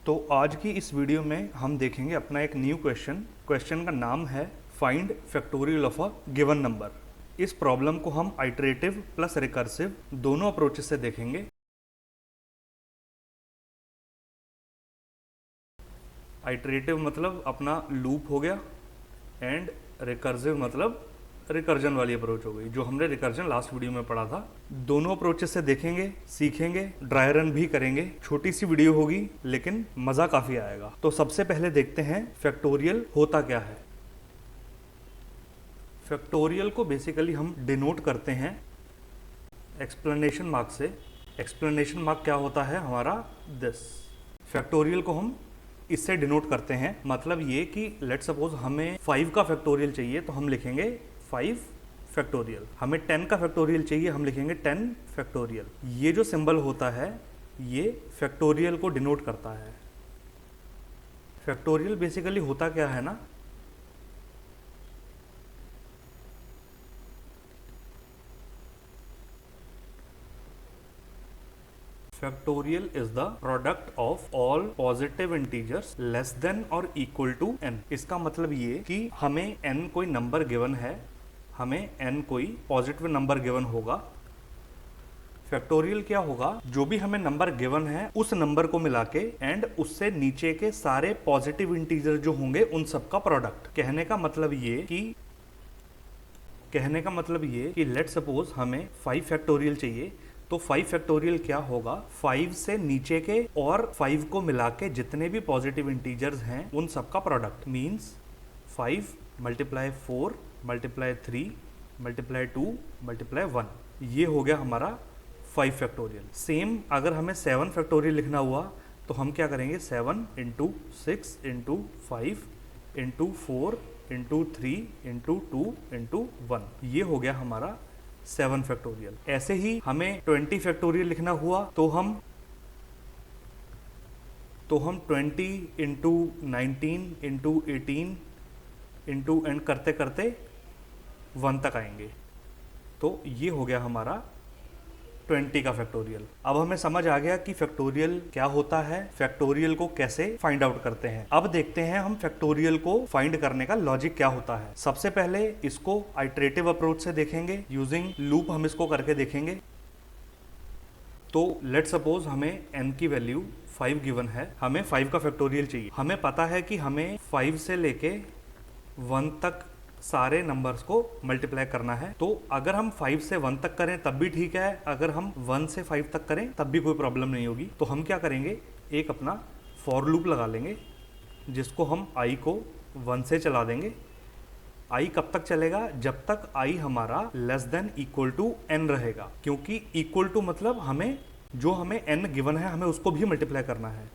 तो आज की इस वीडियो में हम देखेंगे अपना एक न्यू क्वेश्चन का नाम है find factorial of a given number. इस प्रॉब्लम को हम आइटरेटिव प्लस रिकर्सिव दोनों अप्रोचेस से देखेंगे। आइटरेटिव मतलब अपना लूप हो गया एंड रिकर्सिव मतलब रिकर्जन वाली अप्रोच हो गई, जो हमने रिकर्जन लास्ट वीडियो में पढ़ा था। दोनों अप्रोचेस से देखेंगे, सीखेंगे, ड्राई रन भी करेंगे। छोटी सी वीडियो होगी लेकिन मज़ा काफ़ी आएगा। तो सबसे पहले देखते हैं फैक्टोरियल होता क्या है। फैक्टोरियल को बेसिकली हम डिनोट करते हैं एक्सप्लेनेशन मार्क से। एक्सप्लेनेशन मार्क क्या होता है हमारा, दिस। फैक्टोरियल को हम इससे डिनोट करते हैं, मतलब ये कि लेट सपोज हमें 5 का फैक्टोरियल चाहिए तो हम लिखेंगे 5 फैक्टोरियल। हमें 10 का फैक्टोरियल चाहिए, हम लिखेंगे 10 फैक्टोरियल। ये जो सिंबल होता है ये फैक्टोरियल को डिनोट करता है। फैक्टोरियल बेसिकली होता क्या है ना, factorial is the product of all positive integers less than और इक्वल टू n। इसका मतलब ये कि हमें n कोई नंबर गिवन है, हमें n कोई पॉजिटिव नंबर गिवन होगा। फैक्टोरियल क्या होगा, जो भी हमें नंबर गिवन है उस नंबर को मिला के एंड उससे नीचे के सारे पॉजिटिव इंटीजर जो होंगे उन सब का प्रोडक्ट। कहने का मतलब ये कि लेट सपोज हमें 5 फैक्टोरियल चाहिए, तो 5 फैक्टोरियल क्या होगा, 5 से नीचे के और 5 को मिला के जितने भी पॉजिटिव इंटीजर्स हैं उन सब का product. Means 5 multiply 4 multiply 3 multiply 2 multiply 1, ये हो गया हमारा 5 फैक्टोरियल। सेम अगर हमें 7 फैक्टोरियल लिखना हुआ तो हम क्या करेंगे, 7 into 6 into 5 into 4 into 3 into 2 into 1, ये हो गया हमारा 7 फैक्टोरियल। ऐसे ही हमें 20 फैक्टोरियल लिखना हुआ तो हम 20 इंटू 19 इंटू 18 इंटू एंड करते करते 1 तक आएंगे। तो ये हो गया हमारा 20 का फैक्टोरियल। अब हमें समझ आ गया कि फैक्टोरियल क्या होता है, फैक्टोरियल को कैसे फाइंड आउट करते हैं। अब देखते हैं हम फैक्टोरियल को फाइंड करने का लॉजिक क्या होता है। सबसे पहले इसको आइटरेटिव अप्रोच से देखेंगे, यूजिंग लूप हम इसको करके देखेंगे। तो लेट सपोज हमें n की वैल्यू 5 गिवन है, हमें 5 का फैक्टोरियल चाहिए। हमें पता है कि हमें 5 से लेके 1 तक सारे नंबर्स को मल्टीप्लाई करना है। तो अगर हम 5 से 1 तक करें तब भी ठीक है, अगर हम 1 से 5 तक करें तब भी कोई प्रॉब्लम नहीं होगी। तो हम क्या करेंगे, एक अपना फॉर लूप लगा लेंगे जिसको हम i को 1 से चला देंगे। i कब तक चलेगा, जब तक i हमारा less than equal to n रहेगा, क्योंकि इक्वल टू मतलब हमें n गिवन है हमें उसको भी मल्टीप्लाई करना है।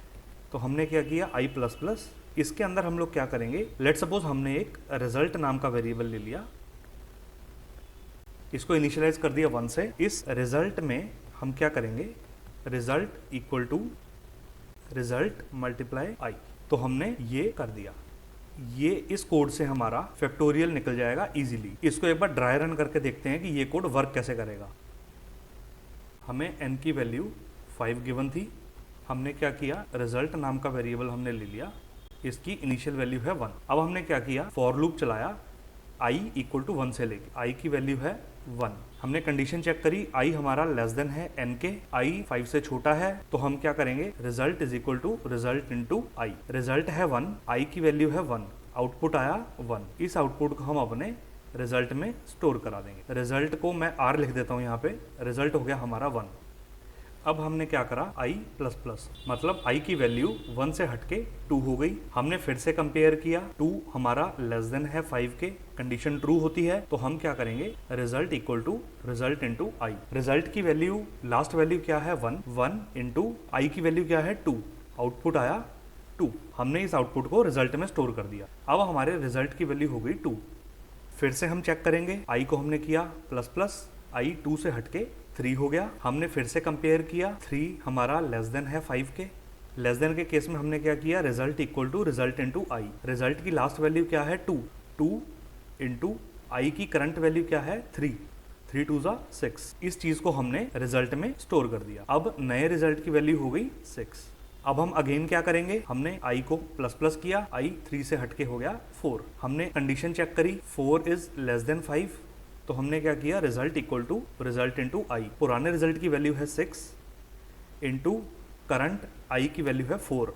तो हमने क्या किया, i प्लस प्लस, इसके अंदर हम लोग क्या करेंगे, लेट सपोज हमने एक रिजल्ट नाम का वेरिएबल ले लिया, इसको इनिशियलाइज कर दिया 1 से। इस रिजल्ट में हम क्या करेंगे, result equal to result multiply i। तो हमने ये कर दिया, ये इस कोड से हमारा फैक्टोरियल निकल जाएगा इजीली। इसको एक बार ड्राई रन करके देखते हैं कि ये कोड वर्क कैसे करेगा। हमें n की वैल्यू 5 गिवन थी, हमने क्या किया, रिजल्ट नाम का वेरिएबल हमने ले लिया, इसकी इनिशियल वैल्यू है 1। अब हमने क्या किया, फॉर लूप चलाया i इक्वल टू 1 से लेके, i की वैल्यू है 1। हमने कंडीशन चेक करी, i हमारा लेस देन है n के, i 5 से छोटा है, तो हम क्या करेंगे, result is equal to result into i। Result है 1, i की वैल्यू है 1, आउटपुट आया 1। इस आउटपुट को हम अपने रिजल्ट में स्टोर करा देंगे। रिजल्ट को मैं r लिख देता हूँ यहाँ पे, रिजल्ट हो गया हमारा 1। अब हमने क्या करा, i प्लस प्लस, मतलब i की वैल्यू 1 से हटके 2 हो गई। हमने फिर से कंपेयर किया, 2 हमारा लेस देन है 5 के, कंडीशन ट्रू होती है, तो हम क्या करेंगे, result equal to result into i। Result की वैल्यू लास्ट वैल्यू क्या है 1 इंटू i की वैल्यू क्या है 2, आउटपुट आया 2। हमने इस आउटपुट को रिजल्ट में स्टोर कर दिया। अब हमारे रिजल्ट की वैल्यू हो गई 2। फिर से हम चेक करेंगे, i को हमने किया प्लस प्लस, i 2 से हटके 3 हो गया। हमने फिर से कंपेयर किया, 3 हमारा लेस देन है 5 के, लेस देन के केस में हमने क्या किया, result equal to result into i। Result की लास्ट वैल्यू क्या है 2 इंटू i की करंट वैल्यू क्या है 3 2 ज़ा 6। इस चीज को हमने रिजल्ट में स्टोर कर दिया। अब नए रिजल्ट की वैल्यू हो गई 6। अब हम अगेन क्या करेंगे, हमने i को प्लस प्लस किया, i 3 से हटके हो गया 4। हमने कंडीशन चेक करी 4 इज लेस देन 5, तो हमने क्या किया, result equal to result into I. पुराने रिजल्ट की वैल्यू है 6 इंटू करंट आई की वैल्यू है 4,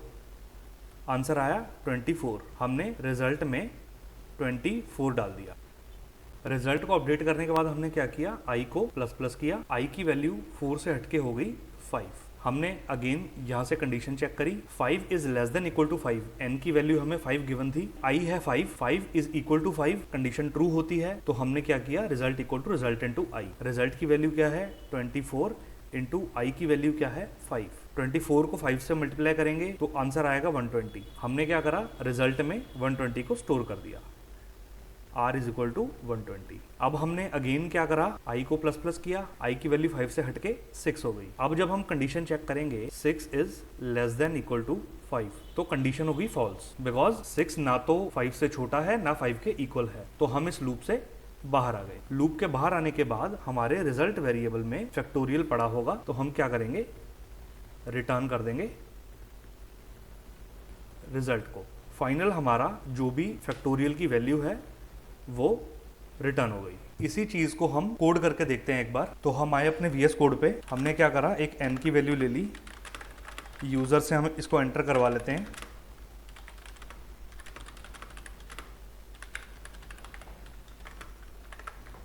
आंसर आया 24। हमने रिजल्ट में 24 डाल दिया। रिजल्ट को अपडेट करने के बाद हमने क्या किया, आई को प्लस प्लस किया, आई की वैल्यू 4 से हटके हो गई 5। हमने अगेन यहाँ से कंडीशन चेक करी, 5 is less than equal to 5, n की वैल्यू हमें 5 गिवन थी, i है 5 is equal to 5, condition true होती है, तो हमने क्या किया, result equal to result into i। Result की वैल्यू क्या है 24 इंटू आई की वैल्यू क्या है 5। 24 को 5 से मल्टीप्लाई करेंगे तो आंसर आएगा 120। हमने क्या करा, रिजल्ट में 120 को स्टोर कर दिया, r इज इक्वल टू 120। अब हमने अगेन क्या करा, i को प्लस प्लस किया, i की वैल्यू 5 से हटके 6 हो गई। अब जब हम कंडीशन चेक करेंगे 6 is less than equal to 5, तो कंडीशन होगी फॉल्स, बिकॉज 6 ना तो 5 से छोटा है ना 5 के इक्वल है, तो हम इस लूप से बाहर आ गए। लूप के बाहर आने के बाद हमारे रिजल्ट वेरिएबल में फैक्टोरियल पड़ा होगा, तो हम क्या करेंगे, रिटर्न कर देंगे रिजल्ट को। फाइनल हमारा जो भी फैक्टोरियल की वैल्यू है वो रिटर्न हो गई। इसी चीज को हम कोड करके देखते हैं एक बार। तो हम आए अपने VS कोड पे, हमने क्या करा, एक n की वैल्यू ले ली, यूजर से हम इसको एंटर करवा लेते हैं,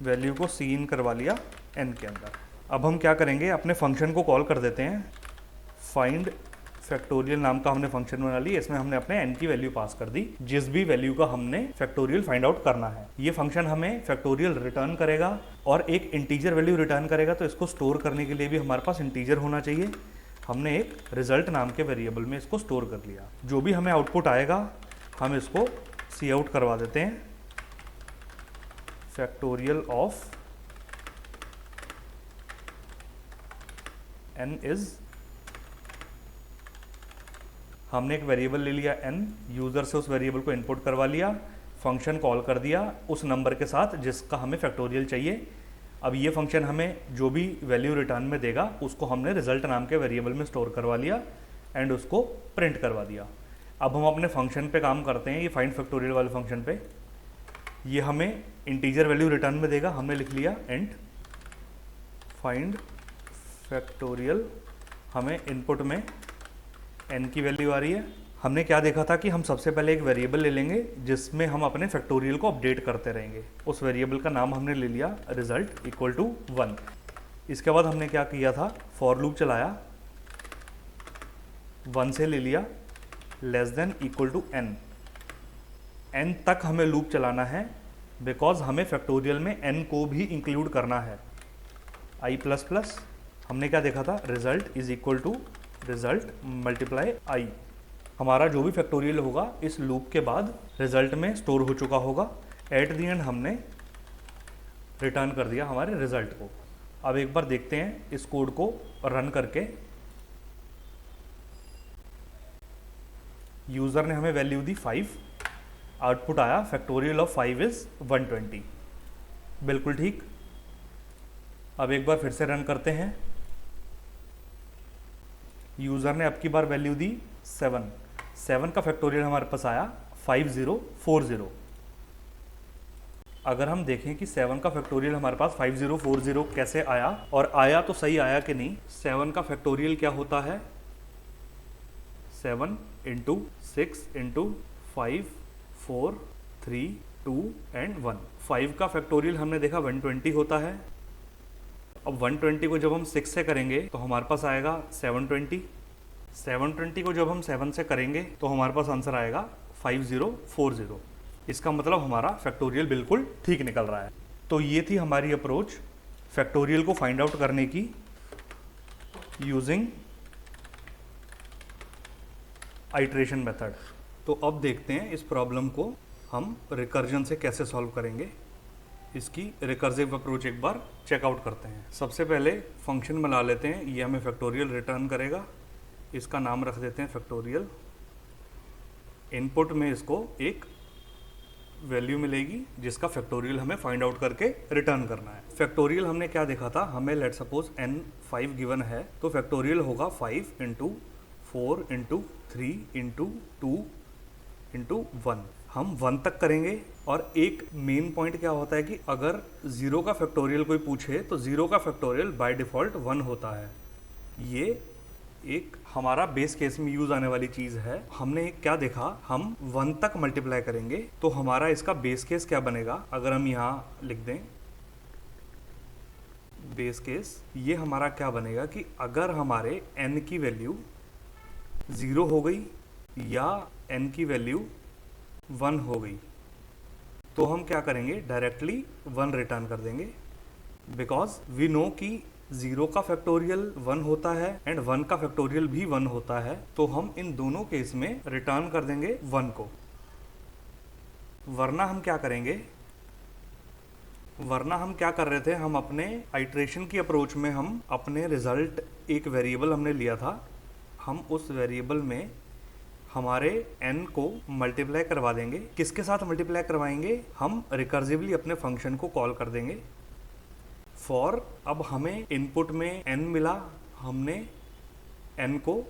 वैल्यू को सी इन करवा लिया n के अंदर। अब हम क्या करेंगे, अपने फंक्शन को कॉल कर देते हैं, फाइंड फैक्टोरियल नाम का हमने फंक्शन बना ली, इसमें हमने अपने n की वैल्यू पास कर दी, जिस भी वैल्यू का हमने फैक्टोरियल फाइंड आउट करना है। ये फंक्शन हमें फैक्टोरियल रिटर्न करेगा और एक इंटीजर वैल्यू रिटर्न करेगा, तो इसको स्टोर करने के लिए भी हमारे पास इंटीजर होना चाहिए। हमने एक रिजल्ट नाम के वेरिएबल में इसको स्टोर कर लिया। जो भी हमें आउटपुट आएगा हम इसको सी आउट करवा देते हैं, फैक्टोरियल ऑफ n इज, हमने एक वेरिएबल ले लिया n, यूजर से उस वेरिएबल को इनपुट करवा लिया, फंक्शन कॉल कर दिया उस नंबर के साथ जिसका हमें फैक्टोरियल चाहिए। अब ये फंक्शन हमें जो भी वैल्यू रिटर्न में देगा उसको हमने रिजल्ट नाम के वेरिएबल में स्टोर करवा लिया एंड उसको प्रिंट करवा दिया। अब हम अपने फंक्शन पे काम करते हैं, ये फाइंड फैक्टोरियल वाले फंक्शन पे। ये हमें इंटीजर वैल्यू रिटर्न में देगा, हमने लिख लिया इंट फाइंड फैक्टोरियल, हमें इनपुट में n की वैल्यू आ रही है। हमने क्या देखा था कि हम सबसे पहले एक वेरिएबल ले लेंगे जिसमें हम अपने फैक्टोरियल को अपडेट करते रहेंगे। उस वेरिएबल का नाम हमने ले लिया रिजल्ट इक्वल टू 1। इसके बाद हमने क्या किया था, फॉर लूप चलाया, 1 से ले लिया less than equal to n तक हमें लूप चलाना है, बिकॉज हमें फैक्टोरियल में n को भी इंक्लूड करना है। i प्लस प्लस हमने क्या देखा था, result is equal to result multiply i। हमारा जो भी फैक्टोरियल होगा इस लूप के बाद रिजल्ट में स्टोर हो चुका होगा। एट द एंड हमने रिटर्न कर दिया हमारे रिजल्ट को। अब एक बार देखते हैं इस कोड को रन करके। यूजर ने हमें वैल्यू दी 5, आउटपुट आया फैक्टोरियल ऑफ 5 इज 120, बिल्कुल ठीक। अब एक बार फिर से रन करते हैं। यूजर ने अब की बार वैल्यू दी 7 का फैक्टोरियल हमारे पास आया 5040। अगर हम देखें कि 7 का फैक्टोरियल हमारे पास 5040 कैसे आया, और आया तो सही आया कि नहीं। 7 का फैक्टोरियल क्या होता है, 7 इंटू 6 इंटू 5 4 3 2 एंड 1। 5 का फैक्टोरियल हमने देखा 120 होता है। अब 120 को जब हम 6 से करेंगे तो हमारे पास आएगा 720। 720 को जब हम 7 से करेंगे तो हमारे पास आंसर आएगा 5040। इसका मतलब हमारा फैक्टोरियल बिल्कुल ठीक निकल रहा है। तो ये थी हमारी अप्रोच फैक्टोरियल को फाइंड आउट करने की यूजिंग आइटरेशन मेथड। तो अब देखते हैं इस प्रॉब्लम को हम रिकर्जन से कैसे सॉल्व करेंगे। इसकी रिकर्सिव अप्रोच एक बार चेकआउट करते हैं। सबसे पहले फंक्शन बना लेते हैं, ये हमें फैक्टोरियल रिटर्न करेगा। इसका नाम रख देते हैं फैक्टोरियल। इनपुट में इसको एक वैल्यू मिलेगी जिसका फैक्टोरियल हमें फाइंड आउट करके रिटर्न करना है। फैक्टोरियल हमने क्या देखा था, हमें लेट सपोज n 5 गिवन है तो फैक्टोरियल होगा 5 इंटू 4 इंटू 3 इंटू 2 इंटू 1, हम 1 तक करेंगे। और एक मेन पॉइंट क्या होता है कि अगर 0 का फैक्टोरियल कोई पूछे तो 0 का फैक्टोरियल बाय डिफ़ॉल्ट 1 होता है। ये एक हमारा बेस केस में यूज आने वाली चीज़ है। हमने क्या देखा, हम 1 तक मल्टीप्लाई करेंगे तो हमारा इसका बेस केस क्या बनेगा। अगर हम यहाँ लिख दें बेस केस, ये हमारा क्या बनेगा कि अगर हमारे n की वैल्यू 0 हो गई या n की वैल्यू 1 हो गई तो हम क्या करेंगे, डायरेक्टली 1 रिटर्न कर देंगे। बिकॉज वी नो कि 0 का फैक्टोरियल 1 होता है एंड 1 का फैक्टोरियल भी 1 होता है, तो हम इन दोनों केस में रिटर्न कर देंगे 1 को। वरना हम क्या करेंगे, वरना हम क्या कर रहे थे, हम अपने आइट्रेशन की अप्रोच में हम अपने रिजल्ट, एक वेरिएबल हमने लिया था, हम उस वेरिएबल में हमारे n को मल्टीप्लाई करवा देंगे। किसके साथ मल्टीप्लाई करवाएंगे, हम रिकर्सिवली अपने फंक्शन को कॉल कर देंगे। फॉर, अब हमें इनपुट में n मिला, हमने n को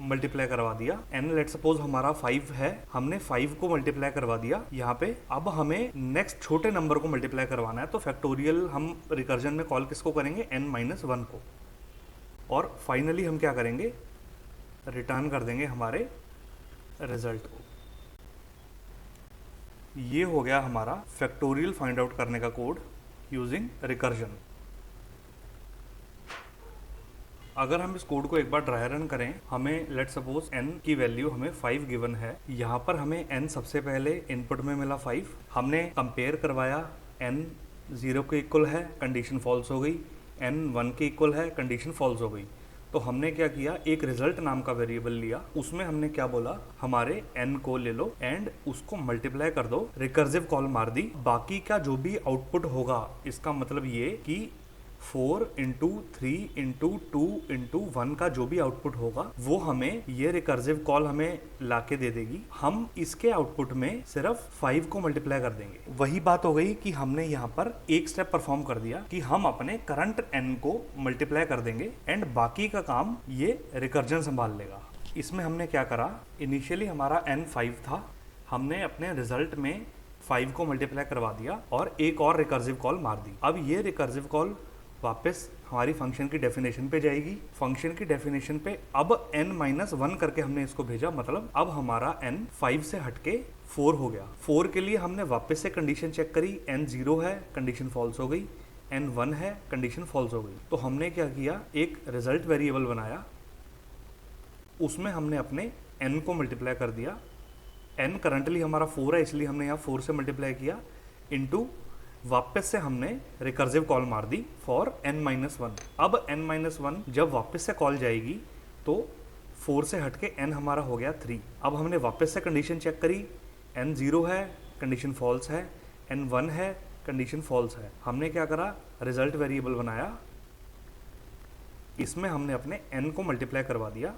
मल्टीप्लाई करवा दिया। n लेट सपोज हमारा 5 है, हमने 5 को मल्टीप्लाई करवा दिया यहाँ पे। अब हमें नेक्स्ट छोटे नंबर को मल्टीप्लाई करवाना है, तो फैक्टोरियल हम रिकर्जन में कॉल किसको करेंगे, n-1 को। और फाइनली हम क्या करेंगे, रिटर्न कर देंगे हमारे रिजल्ट को। ये हो गया हमारा फैक्टोरियल फाइंड आउट करने का कोड यूजिंग रिकर्जन। अगर हम इस कोड को एक बार ड्राई रन करें, हमें लेट सपोज n की वैल्यू हमें 5 गिवन है। यहाँ पर हमें n सबसे पहले इनपुट में मिला 5, हमने कंपेयर करवाया, n 0 के इक्वल है, कंडीशन फॉल्स हो गई, n 1 के इक्वल है, कंडीशन फॉल्स हो गई। तो हमने क्या किया, एक रिजल्ट नाम का वेरिएबल लिया, उसमें हमने क्या बोला, हमारे n को ले लो एंड उसको मल्टीप्लाई कर दो, रिकर्सिव कॉल मार दी। बाकी का जो भी आउटपुट होगा, इसका मतलब ये कि 4 इंटू 3 इंटू 2 इंटू 1 का जो भी आउटपुट होगा वो हमें ये रिकर्सिव कॉल हमें लाके दे देगी। हम इसके आउटपुट में सिर्फ 5 को मल्टीप्लाई कर देंगे। वही बात हो गई कि हमने यहाँ पर एक स्टेप परफॉर्म कर दिया कि हम अपने करंट n को मल्टीप्लाई कर देंगे एंड बाकी का काम ये रिकर्जन संभाल लेगा। इसमें हमने क्या करा, इनिशियली हमारा n 5 था, हमने अपने रिजल्ट में 5 को मल्टीप्लाई करवा दिया और एक और रिकर्सिव कॉल मार दी। अब ये रिकर्सिव कॉल वापस हमारी फंक्शन की डेफिनेशन पे जाएगी। फंक्शन की डेफिनेशन पे अब n-1 करके हमने इसको भेजा, मतलब अब हमारा n 5 से हटके 4 हो गया। 4 के लिए हमने वापस से कंडीशन चेक करी, n 0 है, कंडीशन फॉल्स हो गई, n 1 है, कंडीशन फॉल्स हो गई। तो हमने क्या किया, एक रिजल्ट वेरिएबल बनाया, उसमें हमने अपने n को मल्टीप्लाई कर दिया। n करंटली हमारा 4 है, इसलिए हमने यहाँ 4 से मल्टीप्लाई किया, इनटू वापस से हमने रिकर्सिव कॉल मार दी फॉर n-1। अब n-1 जब वापस से कॉल जाएगी तो 4 से हटके n हमारा हो गया 3। अब हमने वापस से कंडीशन चेक करी, n 0 है, कंडीशन फॉल्स है, n 1 है, कंडीशन फॉल्स है। हमने क्या करा, रिजल्ट वेरिएबल बनाया, इसमें हमने अपने n को मल्टीप्लाई करवा दिया।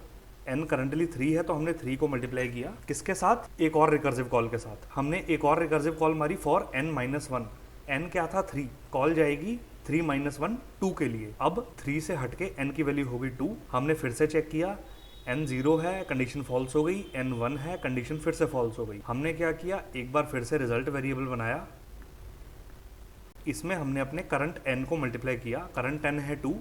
n करंटली 3 है तो हमने 3 को मल्टीप्लाई किया, किसके साथ, एक और रिकर्सिव कॉल के साथ। हमने एक और रिकर्सिव कॉल मारी फॉर n-1। n क्या था, 3, कॉल जाएगी 3-1 2 के लिए। अब 3 से हटके n की वैल्यू हो गई 2। हमने फिर से चेक किया, n 0 है, कंडीशन फॉल्स हो गई, n 1 है, कंडीशन फिर से फॉल्स हो गई। हमने क्या किया, एक बार फिर से रिजल्ट वेरिएबल बनाया, इसमें हमने अपने करंट n को मल्टीप्लाई किया। करंट n है 2,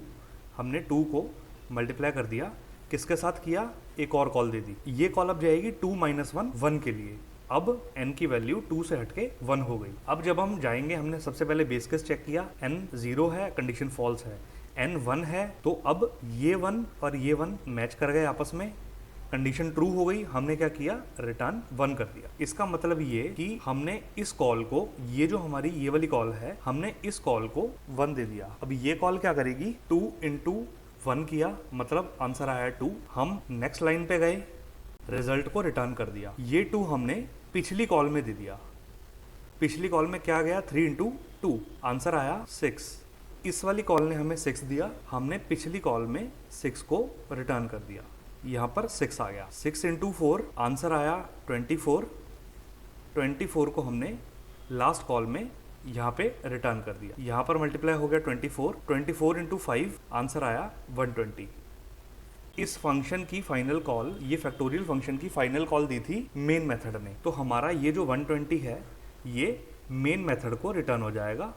हमने 2 को मल्टीप्लाई कर दिया, किसके साथ किया, एक और कॉल दे दी। ये कॉल अब जाएगी 2-1 1 के लिए। अब n की वैल्यू 2 से हटके 1 हो गई। अब जब हम जाएंगे, हमने सबसे पहले बेस केस चेक किया, n 0 है, कंडीशन फॉल्स है, n 1 है, तो अब ये 1 और ये 1 मैच कर गए आपस में, कंडीशन ट्रू हो गई। हमने क्या किया, रिटर्न 1 कर दिया। इसका मतलब ये कि हमने इस कॉल को, ये जो हमारी ये वाली कॉल है, हमने इस कॉल को 1 दे दिया। अब ये कॉल क्या करेगी, 2 इंटू 1 किया, मतलब आंसर आया 2। हम नेक्स्ट लाइन पे गए, रिजल्ट को रिटर्न कर दिया। ये 2 हमने पिछली कॉल में दे दिया। पिछली कॉल में क्या गया, 3 इंटू 2, आंसर आया 6। इस वाली कॉल ने हमें 6 दिया, हमने पिछली कॉल में 6 को रिटर्न कर दिया। यहाँ पर 6 आ गया, 6 इंटू 4, आंसर आया 24। 24 को हमने लास्ट कॉल में यहाँ पे रिटर्न कर दिया। यहाँ पर मल्टीप्लाई हो गया 24 इंटू 5, आंसर आया 120। इस फंक्शन की फाइनल कॉल, ये फैक्टोरियल फंक्शन की फाइनल कॉल दी थी मेन मेथड ने। तो हमारा ये जो 120 है ये मेन मेथड को रिटर्न हो जाएगा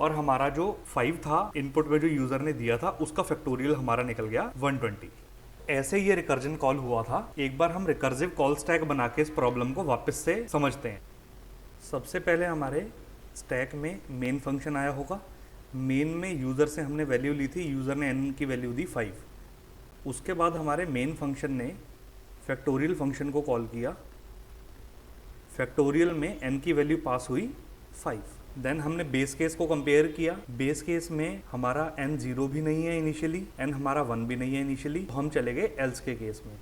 और हमारा जो 5 था इनपुट में जो यूजर ने दिया था उसका फैक्टोरियल हमारा निकल गया 120। ऐसे ये रिकर्जन कॉल हुआ था। एक बार हम रिकर्सिव कॉल स्टैक बना के इस प्रॉब्लम को वापस से समझते हैं। सबसे पहले हमारे स्टैक में मेन फंक्शन आया होगा। मेन में यूज़र से हमने वैल्यू ली थी, यूज़र ने n की वैल्यू दी 5। उसके बाद हमारे मेन फंक्शन ने फैक्टोरियल फंक्शन को कॉल किया। फैक्टोरियल में n की वैल्यू पास हुई 5। देन हमने बेस केस को कंपेयर किया। बेस केस में हमारा n 0 भी नहीं है इनिशियली, n हमारा 1 भी नहीं है इनिशियली, तो हम चले गए एल्स के केस में।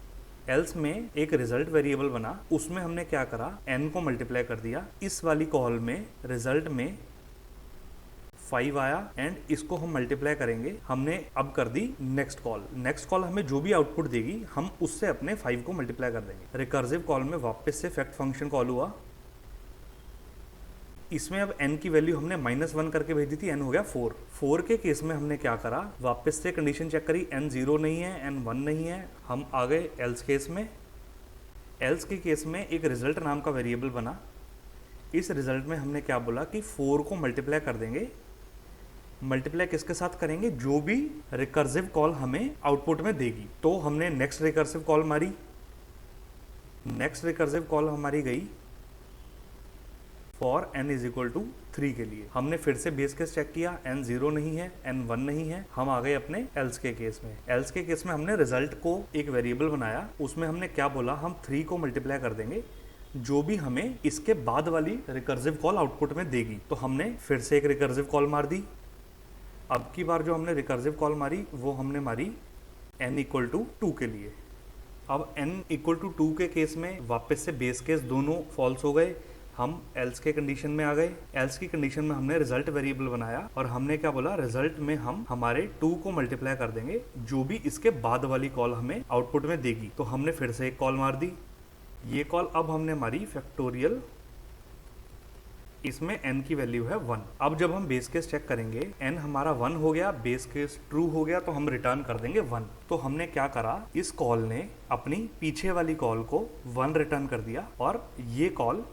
एल्स में एक रिजल्ट वेरिएबल बना, उसमें हमने क्या करा, n को मल्टीप्लाई कर दिया। इस वाली कॉल में रिजल्ट में 5 आया एंड इसको हम मल्टीप्लाई करेंगे। हमने अब कर दी नेक्स्ट कॉल। नेक्स्ट कॉल हमें जो भी आउटपुट देगी हम उससे अपने 5 को मल्टीप्लाई कर देंगे। रिकर्सिव कॉल में वापस से फैक्ट फंक्शन कॉल हुआ। इसमें अब n की वैल्यू हमने -1 करके भेज दी थी, n हो गया 4। 4 के केस में हमने क्या करा, वापस से कंडीशन चेक करी, n 0 नहीं है, n 1 नहीं है। हम आ गए एल्स केस में। एल्स के केस में एक रिजल्ट नाम का वेरिएबल बना। इस रिजल्ट में हमने क्या बोला कि 4 को मल्टीप्लाई कर देंगे। मल्टीप्लाई किसके साथ करेंगे, जो भी रिकर्सिव कॉल हमें आउटपुट में देगी। तो हमने नेक्स्ट रिकर्सिव कॉल मारी। नेक्स्ट रिकर्सिव कॉल हमारी गई for n is equal to 3 के लिए। हमने फिर से बेस केस चेक किया, n 0 नहीं है, n 1 नहीं है। हम आ गए अपने एल्स के केस में। एल्स के केस में हमने रिजल्ट को एक वेरिएबल बनाया। उसमें हमने क्या बोला, हम 3 को मल्टीप्लाई कर देंगे जो भी हमें इसके बाद वाली रिकर्सिव कॉल आउटपुट में देगी। तो हमने फिर से एक रिकर्सिव कॉल मार दी। अब की बार जो हमने रिकर्सिव कॉल मारी वो हमने मारी n इक्वल टू 2 के लिए। अब n इक्वल टू 2 के केस में वापस से बेस केस दोनों फॉल्स हो गए। हम एल्स के कंडीशन में आ गए। एल्स की कंडीशन में हमने रिजल्ट वेरिएबल बनाया और हमने क्या बोला, रिजल्ट में हम हमारे 2 को मल्टीप्लाई कर देंगे जो भी इसके बाद वाली कॉल हमें आउटपुट में देगी। तो हमने फिर से एक कॉल मार दी। ये कॉल अब हमने मारी फैक्टोरियल, इसमें n की वैल्यू है 1। अब जब हम बेस केस चेक करेंगे, n हमारा 1 हो गया, बेस केस ट्रू हो गया, तो हम रिटर्न कर देंगे 1। तो हमने क्या करा, इस कॉल ने अपनी पीछे वाली कॉल को 1 रिटर्न कर दिया और ये कॉल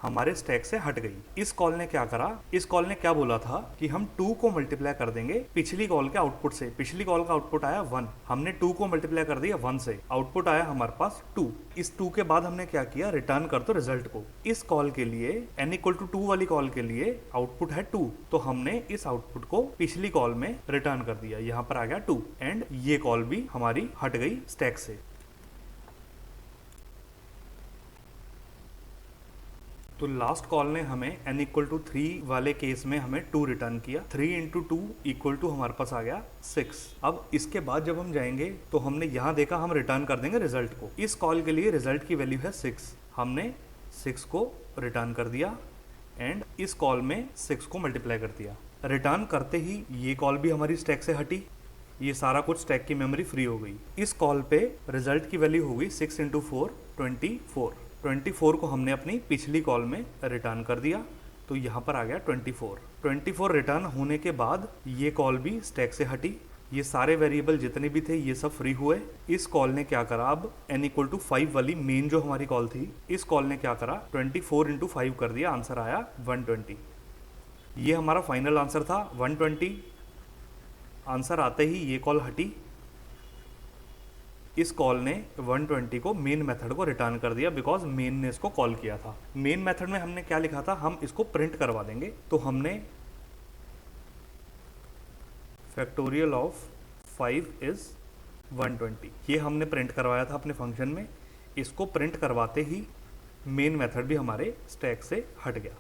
हमारे स्टैक से हट गई। इस कॉल ने क्या करा, इस कॉल ने क्या बोला था कि हम 2 को मल्टीप्लाई कर देंगे पिछली कॉल के आउटपुट से। पिछली कॉल का आउटपुट आया 1, हमने 2 को मल्टीप्लाई कर दिया 1 से, आउटपुट आया हमारे पास 2। इस 2 के बाद हमने क्या किया, रिटर्न कर दो रिजल्ट को। इस कॉल के लिए n इक्वल टू 2 वाली कॉल के लिए आउटपुट है 2, तो हमने इस आउटपुट को पिछली कॉल में रिटर्न कर दिया। यहाँ पर आ गया 2 एंड ये कॉल भी हमारी हट गई स्टैक से। तो लास्ट कॉल ने हमें n इक्वल टू 3 वाले केस में हमें 2 रिटर्न किया। 3 इंटू 2 इक्वल टू हमारे पास आ गया 6। अब इसके बाद जब हम जाएंगे तो हमने यहाँ देखा हम रिटर्न कर देंगे रिजल्ट को। इस कॉल के लिए रिजल्ट की वैल्यू है 6, हमने 6 को रिटर्न कर दिया एंड इस कॉल में 6 को मल्टीप्लाई कर दिया। रिटर्न करते ही ये कॉल भी हमारी स्टैक से हटी, ये सारा कुछ स्टैक की मेमोरी फ्री हो गई। इस कॉल पे रिजल्ट की वैल्यू हो गई 6 इंटू 4 24। 24 को हमने अपनी पिछली कॉल में रिटर्न कर दिया, तो यहाँ पर आ गया 24। 24 रिटर्न होने के बाद ये कॉल भी स्टैक से हटी, ये सारे वेरिएबल जितने भी थे ये सब फ्री हुए। इस कॉल ने क्या करा, अब n इक्वल टू 5 वाली मेन जो हमारी कॉल थी, इस कॉल ने क्या करा, 24 इंटू 5 कर दिया, आंसर आया 120। ये हमारा फाइनल आंसर था 120। आंसर आते ही ये कॉल हटी। इस कॉल ने 120 को मेन मेथड को रिटर्न कर दिया बिकॉज मेन ने इसको कॉल किया था। मेन मेथड में हमने क्या लिखा था, हम इसको प्रिंट करवा देंगे। तो हमने फैक्टोरियल ऑफ 5 इज 120 ये हमने प्रिंट करवाया था अपने फंक्शन में। इसको प्रिंट करवाते ही मेन मेथड भी हमारे स्टैक से हट गया।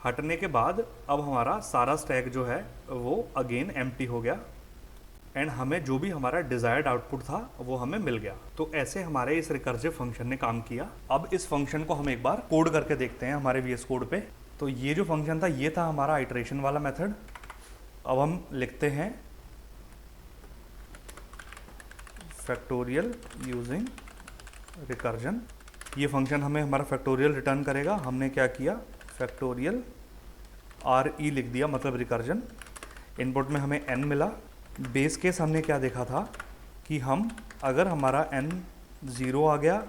हटने के बाद अब हमारा सारा स्टैक जो है वो अगेन एम्प्टी हो गया एंड हमें जो भी हमारा डिजायर्ड आउटपुट था वो हमें मिल गया। तो ऐसे हमारे इस रिकर्सिव फंक्शन ने काम किया। अब इस फंक्शन को हम एक बार कोड करके देखते हैं हमारे VS कोड पे। तो ये जो फंक्शन था ये था हमारा आइटरेशन वाला मेथड। अब हम लिखते हैं फैक्टोरियल यूजिंग रिकर्जन। ये फंक्शन हमें हमारा फैक्टोरियल रिटर्न करेगा। हमने क्या किया, फैक्टोरियल RE लिख दिया, मतलब रिकर्जन। इनपुट में हमें n मिला। बेस केस हमने क्या देखा था कि हम अगर हमारा n 0 आ गया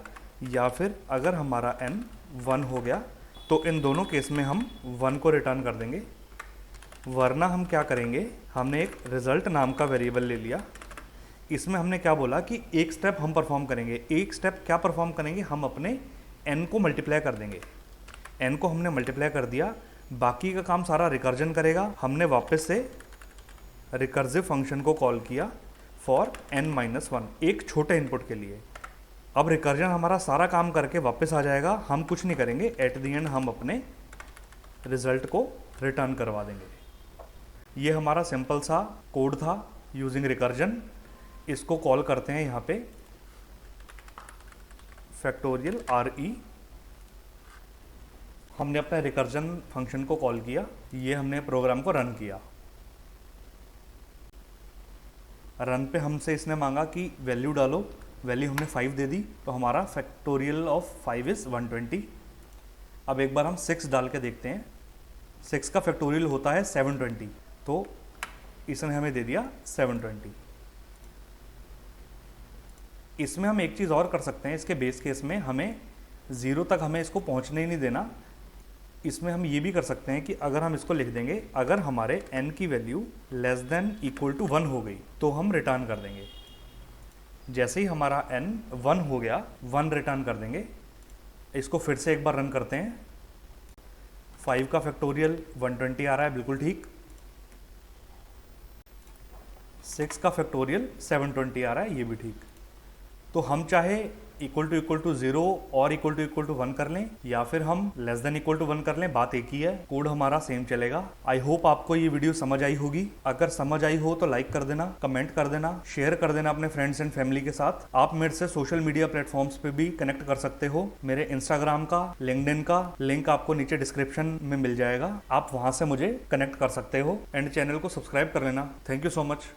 या फिर अगर हमारा n 1 हो गया तो इन दोनों केस में हम 1 को रिटर्न कर देंगे। वरना हम क्या करेंगे, हमने एक रिजल्ट नाम का वेरिएबल ले लिया, इसमें हमने क्या बोला कि एक स्टेप हम परफॉर्म करेंगे। एक स्टेप क्या परफॉर्म करेंगे, हम अपने n को मल्टीप्लाई कर देंगे। n को हमने मल्टीप्लाई कर दिया, बाकी का काम सारा रिकर्जन करेगा। हमने वापस से रिकर्सिव फंक्शन को कॉल किया फॉर n-1 एक छोटे इनपुट के लिए। अब रिकर्जन हमारा सारा काम करके वापस आ जाएगा, हम कुछ नहीं करेंगे, एट द एंड हम अपने रिजल्ट को रिटर्न करवा देंगे। ये हमारा सिंपल सा कोड था यूजिंग रिकर्जन। इसको कॉल करते हैं यहाँ पे फैक्टोरियल RE। हमने अपने रिकर्जन फंक्शन को कॉल किया, ये हमने प्रोग्राम को रन किया। रन पे हमसे इसने मांगा कि वैल्यू डालो, वैल्यू हमने 5 दे दी, तो हमारा फैक्टोरियल ऑफ 5 इज़ 120। अब एक बार हम 6 डाल के देखते हैं। 6 का फैक्टोरियल होता है 720, तो इसने हमें दे दिया 720। इसमें हम एक चीज़ और कर सकते हैं, इसके बेस केस में हमें 0 तक हमें इसको पहुंचने ही नहीं देना। इसमें हम ये भी कर सकते हैं कि अगर हम इसको लिख देंगे, अगर हमारे n की value less than equal to 1 हो गई तो हम रिटर्न कर देंगे। जैसे ही हमारा n 1 हो गया, 1 रिटर्न कर देंगे। इसको फिर से एक बार रन करते हैं। 5 का फैक्टोरियल 120 आ रहा है, बिल्कुल ठीक। 6 का फैक्टोरियल 720 आ रहा है, ये भी ठीक। तो हम चाहे इक्वल टू 0 और इक्वल टू 1 कर लें, या फिर हम लेस देन इक्वल टू 1 कर लें, बात एक ही है, कोड हमारा सेम चलेगा। आई होप आपको ये वीडियो समझ आई होगी। अगर समझ आई हो तो लाइक कर देना, कमेंट कर देना, शेयर कर देना अपने फ्रेंड्स एंड फैमिली के साथ। आप मेरे से सोशल मीडिया प्लेटफॉर्म्स पे भी कनेक्ट कर सकते हो। मेरे इंस्टाग्राम का, लिंक्डइन का लिंक आपको नीचे डिस्क्रिप्शन में मिल जाएगा, आप वहां से मुझे कनेक्ट कर सकते हो। एंड चैनल को सब्सक्राइब कर लेना। Thank you so much.